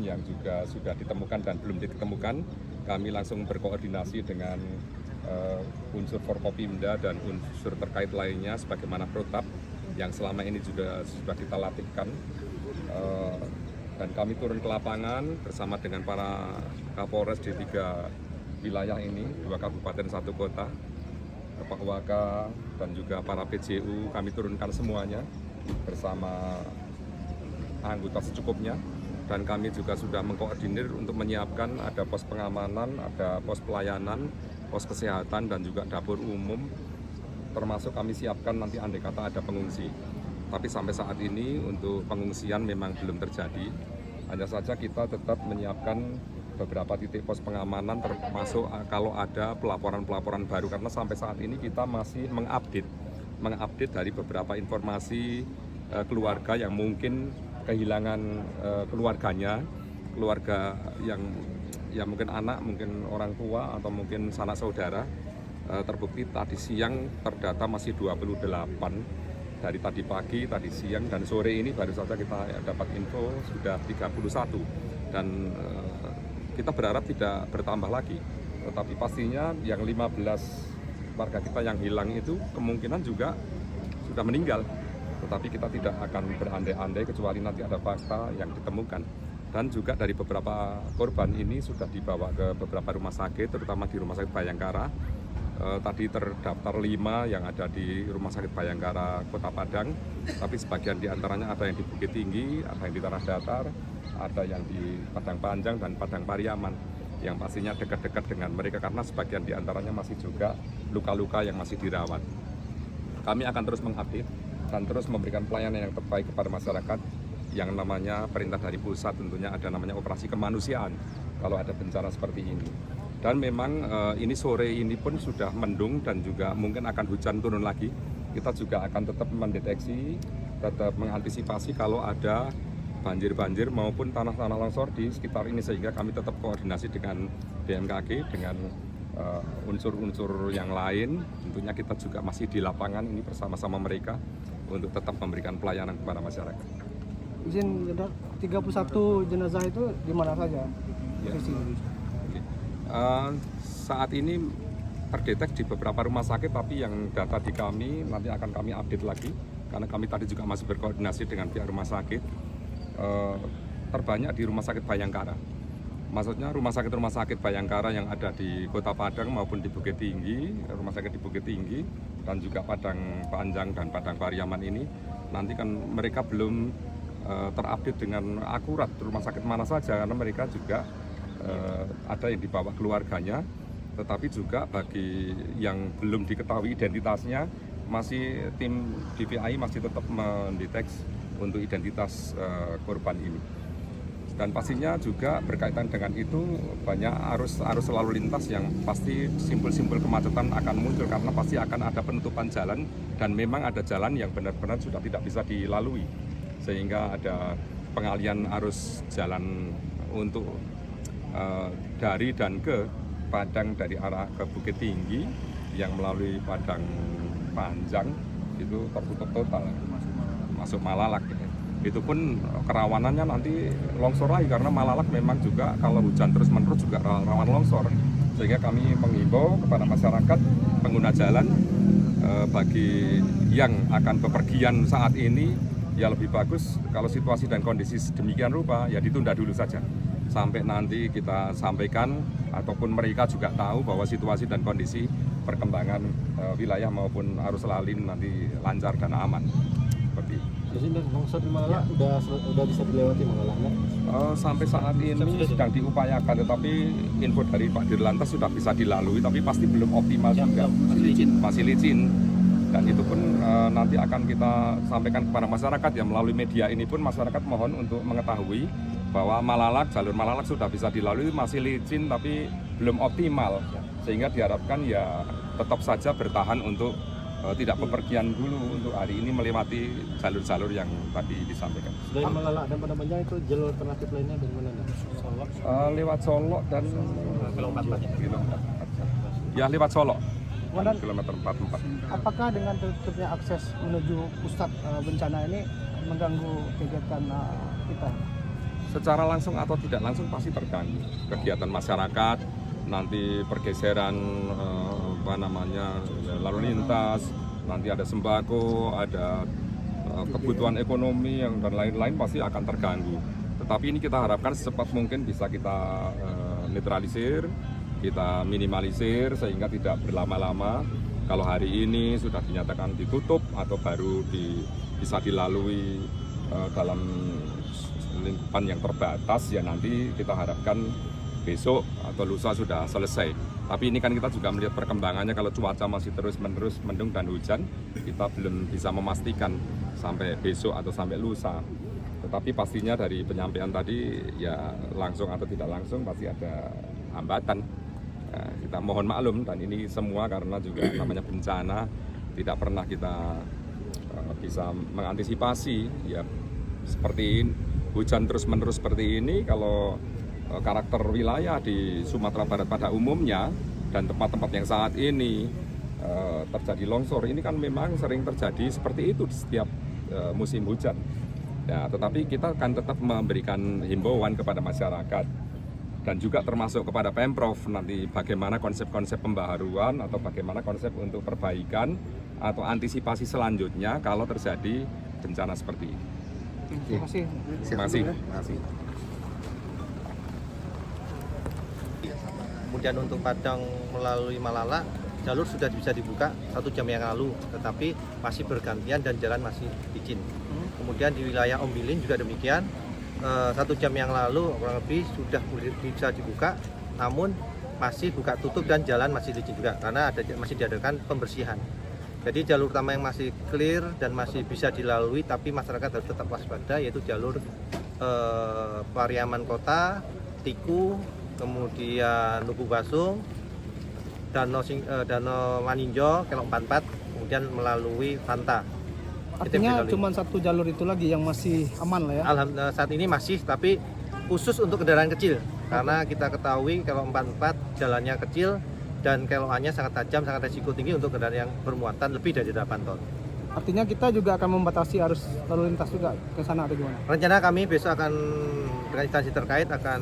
yang juga sudah ditemukan dan belum ditemukan, kami langsung berkoordinasi dengan unsur Forkopimda dan unsur terkait lainnya sebagaimana protap yang selama ini juga sudah kita latihkan. Dan kami turun ke lapangan bersama dengan para Kapolres di 3 wilayah ini, 2 kabupaten 1 kota, Pak Waka dan juga para PJU. Kami turunkan semuanya bersama anggota secukupnya, dan kami juga sudah mengkoordinir untuk menyiapkan ada pos pengamanan, ada pos pelayanan, pos kesehatan, dan juga dapur umum, termasuk kami siapkan nanti andai kata ada pengungsi. Tapi sampai saat ini untuk pengungsian memang belum terjadi. Hanya saja kita tetap menyiapkan beberapa titik pos pengamanan, termasuk kalau ada pelaporan-pelaporan baru, karena sampai saat ini kita masih mengupdate dari beberapa informasi keluarga yang mungkin kehilangan keluarganya, keluarga yang ya mungkin anak, mungkin orang tua, atau mungkin sanak saudara. Terbukti tadi siang terdata masih 28. Dari tadi pagi, tadi siang, dan sore ini baru saja kita dapat info sudah 31, dan kita berharap tidak bertambah lagi. Tetapi pastinya yang 15 warga kita yang hilang itu kemungkinan juga sudah meninggal. Tetapi kita tidak akan berandai-andai kecuali nanti ada fakta yang ditemukan. Dan juga dari beberapa korban ini sudah dibawa ke beberapa rumah sakit, terutama di Rumah Sakit Bayangkara. Tadi terdaftar 5 yang ada di Rumah Sakit Bayangkara Kota Padang, tapi sebagian diantaranya ada yang di Bukit Tinggi, ada yang di Tanah Datar, ada yang di Padang Panjang dan Padang Pariaman, yang pastinya dekat-dekat dengan mereka karena sebagian diantaranya masih juga luka-luka yang masih dirawat. Kami akan terus mengupdate dan terus memberikan pelayanan yang terbaik kepada masyarakat. Yang namanya perintah dari pusat tentunya ada namanya operasi kemanusiaan kalau ada bencana seperti ini. Dan memang ini sore ini pun sudah mendung dan juga mungkin akan hujan turun lagi. Kita juga akan tetap mendeteksi, tetap mengantisipasi kalau ada banjir-banjir maupun tanah-tanah longsor di sekitar ini, sehingga kami tetap koordinasi dengan BMKG, dengan unsur-unsur yang lain. Tentunya kita juga masih di lapangan ini bersama-sama mereka untuk tetap memberikan pelayanan kepada masyarakat. Izin 31 jenazah itu di mana saja? Ya. Saat ini terdetek di beberapa rumah sakit, tapi yang data di kami nanti akan kami update lagi karena kami tadi juga masih berkoordinasi dengan pihak rumah sakit. Terbanyak di Rumah Sakit Bayangkara, maksudnya rumah sakit Bayangkara yang ada di Kota Padang maupun di Bukit Tinggi, rumah sakit di Bukit Tinggi dan juga Padang Panjang dan Padang Pariaman ini nanti kan mereka belum terupdate dengan akurat rumah sakit mana saja, karena mereka juga ada yang dibawa keluarganya, tetapi juga bagi yang belum diketahui identitasnya, masih tim DVI masih tetap mendeteksi untuk identitas korban ini. Dan pastinya juga berkaitan dengan itu banyak arus lalu lintas yang pasti simpul-simpul kemacetan akan muncul karena pasti akan ada penutupan jalan, dan memang ada jalan yang benar-benar sudah tidak bisa dilalui, sehingga ada pengalian arus jalan untuk dari dan ke Padang dari arah ke Bukit Tinggi yang melalui Padang Panjang itu tertutup total masuk Malalak. Itu pun kerawanannya nanti longsor lagi karena Malalak memang juga kalau hujan terus-menerus juga rawan longsor, sehingga kami menghimbau kepada masyarakat pengguna jalan bagi yang akan bepergian saat ini ya lebih bagus kalau situasi dan kondisi sedemikian rupa ya ditunda dulu saja sampai nanti kita sampaikan ataupun mereka juga tahu bahwa situasi dan kondisi perkembangan wilayah maupun arus lalu lintas nanti lancar dan aman. Seperti jadi longsor di Malalak udah bisa dilewati Malalak nggak? Sampai saat ini sedang diupayakan, tetapi info dari Pak Dirlantas sudah bisa dilalui, tapi pasti belum optimal juga, masih licin. Dan itu pun nanti akan kita sampaikan kepada masyarakat ya, melalui media ini pun masyarakat mohon untuk mengetahui bahwa jalur Malalak sudah bisa dilalui, masih licin tapi belum optimal, sehingga diharapkan ya tetap saja bertahan untuk tidak bepergian dulu untuk hari ini melewati jalur-jalur yang tadi disampaikan. Selain Malalak dan Padang Panjang itu jalur alternatif lainnya dari mana? Solok? Lewat Solok dan ya lewat Solok. Kilometer 44. Apakah dengan tertutupnya akses menuju pusat bencana ini mengganggu kegiatan kita? secara langsung atau tidak langsung pasti terganggu. Kegiatan masyarakat, nanti pergeseran lalu lintas, nanti ada sembako, ada kebutuhan ekonomi dan lain-lain pasti akan terganggu. Tetapi ini kita harapkan secepat mungkin bisa kita netralisir, kita minimalisir sehingga tidak berlama-lama. Kalau hari ini sudah dinyatakan ditutup atau baru bisa dilalui dalam lingkupan yang terbatas, ya nanti kita harapkan besok atau lusa sudah selesai. Tapi ini kan kita juga melihat perkembangannya, kalau cuaca masih terus-menerus mendung dan hujan, kita belum bisa memastikan sampai besok atau sampai lusa. Tetapi pastinya dari penyampaian tadi, ya langsung atau tidak langsung pasti ada hambatan. Kita mohon maklum, dan ini semua karena juga namanya bencana, tidak pernah kita bisa mengantisipasi. Ya seperti hujan terus-menerus seperti ini, kalau karakter wilayah di Sumatera Barat pada umumnya dan tempat-tempat yang saat ini terjadi longsor, ini kan memang sering terjadi seperti itu di setiap musim hujan. Ya, tetapi kita akan tetap memberikan himbauan kepada masyarakat dan juga termasuk kepada Pemprov nanti bagaimana konsep-konsep pembaharuan atau bagaimana konsep untuk perbaikan atau antisipasi selanjutnya kalau terjadi bencana seperti ini. Terima kasih. Terima kasih. Kemudian untuk Padang melalui Malala, jalur sudah bisa dibuka 1 jam yang lalu, tetapi masih bergantian dan jalan masih licin. Kemudian di wilayah Ombilin juga demikian, 1 jam yang lalu kurang lebih sudah bisa dibuka, namun masih buka tutup dan jalan masih licin juga karena masih diadakan pembersihan. Jadi jalur utama yang masih clear dan masih bisa dilalui, tapi masyarakat harus tetap waspada, yaitu jalur Pariaman Kota, Tiku, kemudian Lubu Basung, Danau Maninjo, Kelok 44, kemudian melalui Fanta. Artinya cuma 1 jalur itu lagi yang masih aman lah ya? Alhamdulillah saat ini masih, tapi khusus untuk kendaraan kecil. Karena kita ketahui kalau 44 jalannya kecil dan keloannya sangat tajam, sangat resiko tinggi untuk kendaraan yang bermuatan lebih dari 8 ton. Artinya kita juga akan membatasi arus lalu lintas juga ke sana atau gimana? Rencana kami besok akan dengan instansi terkait akan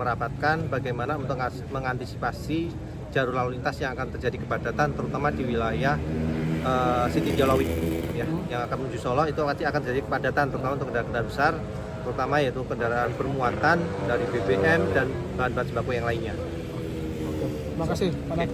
merapatkan bagaimana untuk mengantisipasi jalur lalu lintas yang akan terjadi kepadatan, terutama di wilayah Siti Jolawi ya, yang akan menuju Solo. Itu pasti akan terjadi kepadatan, terutama untuk kendaraan besar, terutama yaitu kendaraan bermuatan dari BBM dan bahan-bahan sembako yang lainnya. Terima kasih Pak Nat.